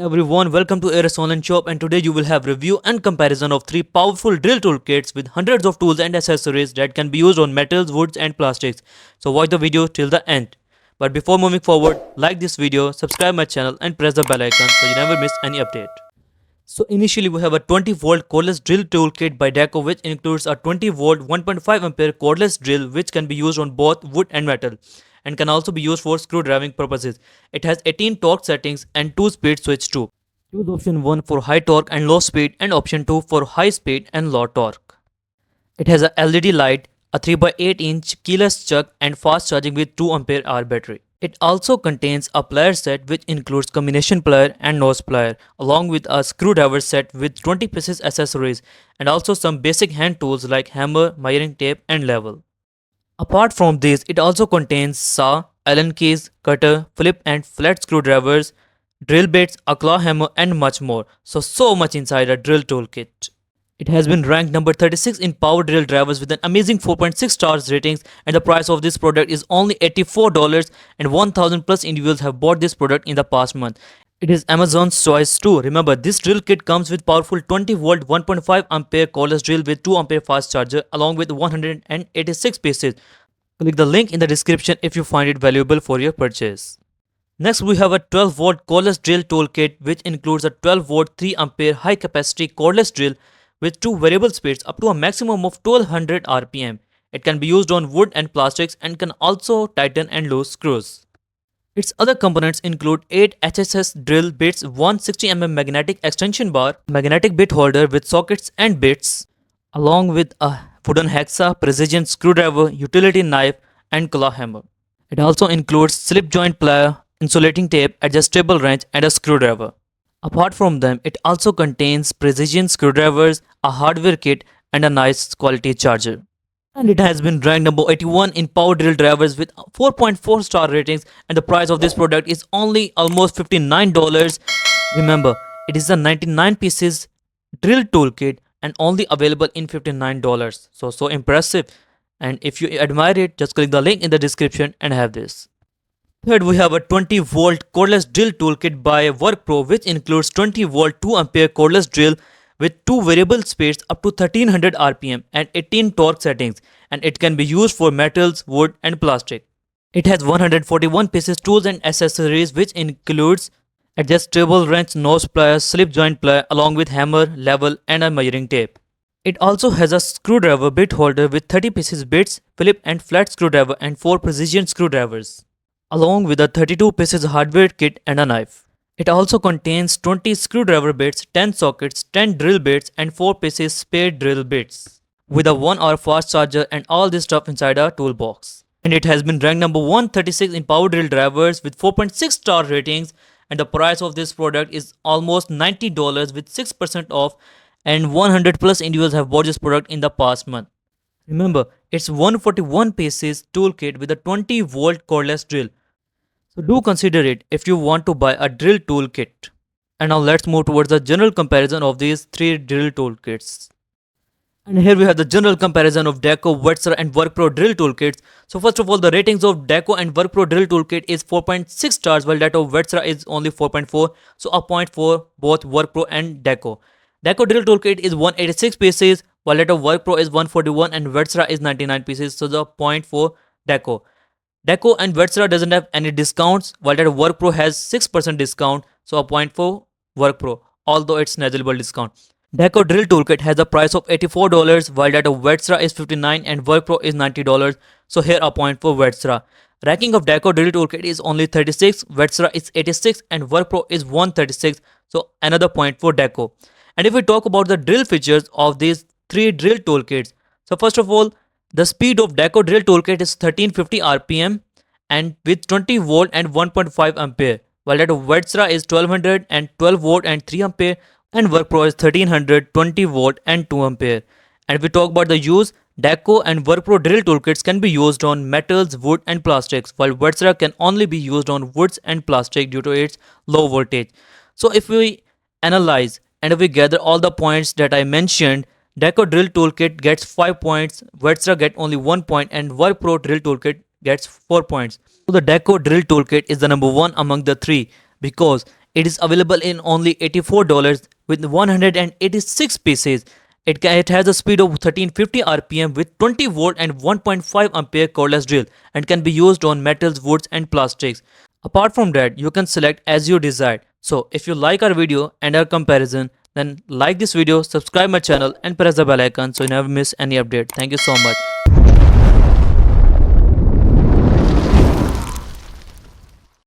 Everyone, welcome to Ares Online Shop, and today you will have review and comparison of 3 powerful drill toolkits with hundreds of tools and accessories that can be used on metals, woods and plastics. So watch the video till the end. But before moving forward, like this video, subscribe my channel and press the bell icon so you never miss any update. So initially we have a 20 volt cordless drill toolkit by Deco, which includes a 20 volt 1.5 ampere cordless drill which can be used on both wood and metal and can also be used for screw driving purposes. It has 18 torque settings and 2 speed switch too. Choose option 1 for high torque and low speed and option 2 for high speed and low torque. It has a LED light, a 3x8 inch keyless chuck and fast charging with 2 ampere hour battery. It also contains a plier set which includes combination plier and nose plier along with a screwdriver set with 20 pieces accessories and also some basic hand tools like hammer, measuring tape and level. Apart from this, it also contains saw, Allen keys, cutter, flip and flat screwdrivers, drill bits, a claw hammer and much more. So much inside a drill toolkit. It has been ranked number 36 in power drill drivers with an amazing 4.6 stars ratings, and the price of this product is only $84 and 1000 plus individuals have bought this product in the past month. It is Amazon's choice too. Remember, this drill kit comes with powerful 20 volt 1.5 ampere cordless drill with 2 ampere fast charger along with 186 pieces. Click the link in the description if you find it valuable for your purchase. Next we have a 12 volt cordless drill toolkit which includes a 12 volt 3 ampere high capacity cordless drill with 2 variable speeds up to a maximum of 1200 rpm. It can be used on wood and plastics and can also tighten and loose screws. Its other components include 8 HSS drill bits, 160mm magnetic extension bar, magnetic bit holder with sockets and bits, along with a wooden hacksaw, precision screwdriver, utility knife and claw hammer. It also includes slip joint plier, insulating tape, adjustable wrench and a screwdriver. Apart from them, it also contains precision screwdrivers, a hardware kit and a nice quality charger. And it has been ranked number 81 in power drill drivers with 4.4 star ratings, and the price of this product is only almost $59. Remember, it is a 99 pieces drill toolkit and only available in $59. So impressive. And if you admire it, just click the link in the description and have this. Third, we have a 20 volt cordless drill toolkit by Workpro which includes 20 volt 2 ampere cordless drill with 2 variable speeds up to 1300 rpm and 18 torque settings, and it can be used for metals, wood and plastic. It has 141 pieces tools and accessories which includes adjustable wrench, nose plier, slip joint plier along with hammer, level and a measuring tape. It also has a screwdriver bit holder with 30 pieces bits, flip and flat screwdriver and 4 precision screwdrivers, along with a 32 pieces hardware kit and a knife. It also contains 20 screwdriver bits, 10 sockets, 10 drill bits and 4 pieces spare drill bits with a 1 hour fast charger and all this stuff inside a toolbox. And it has been ranked number 136 in power drill drivers with 4.6 star ratings, and the price of this product is almost $90 with 6% off, and 100 plus individuals have bought this product in the past month. Remember, it's 141 pieces toolkit with a 20 volt cordless drill. So do consider it if you want to buy a drill toolkit. And now let's move towards the general comparison of these 3 drill toolkits. And here we have the general comparison of Deco, Wedtserha and Workpro Drill toolkits. So first of all, the ratings of Deco and Workpro Drill toolkit is 4.6 stars while that of Wetra is only 4.4. So a point for both Workpro and Deco. Deco Drill toolkit is 186 pieces while that of Workpro is 141 and Wedtserha is 99 pieces. So the point for Deco. Deco and Wedtserha doesn't have any discounts while that Workpro has 6% discount, so a point for Workpro, although it's negligible discount. Deco Drill toolkit has a price of $84 while that of Wedtserha is $59 and Workpro is $90, so here a point for Wedtserha. Ranking of Deco Drill toolkit is only 36, Wedtserha is 86 and Workpro is 136, so another point for Deco. And if we talk about the drill features of these 3 drill toolkits, so first of all, the speed of Deco Drill toolkit is 1350 rpm and with 20 volt and 1.5 ampere, while that of Wedtserha is 1200 and 12 volt and 3 ampere, and Workpro is 1300, 20 volt and 2 ampere. And if we talk about the use, Deco and Workpro Drill toolkits can be used on metals, wood and plastics, while Wedtserha can only be used on woods and plastic due to its low voltage. So if we analyze and if we gather all the points that I mentioned, Deco Drill toolkit gets 5 points, Wedtserha get only 1 point and Workpro Drill toolkit gets 4 points. So the Deco Drill toolkit is the number 1 among the 3 because It is available in only $84 with 186 pieces. It has a speed of 1350 RPM with 20 volt and 1.5 ampere cordless drill and can be used on metals, woods and plastics. Apart from that, you can select as you desire. So if you like our video and our comparison, then like this video, subscribe my channel and press the bell icon so you never miss any update. Thank you so much.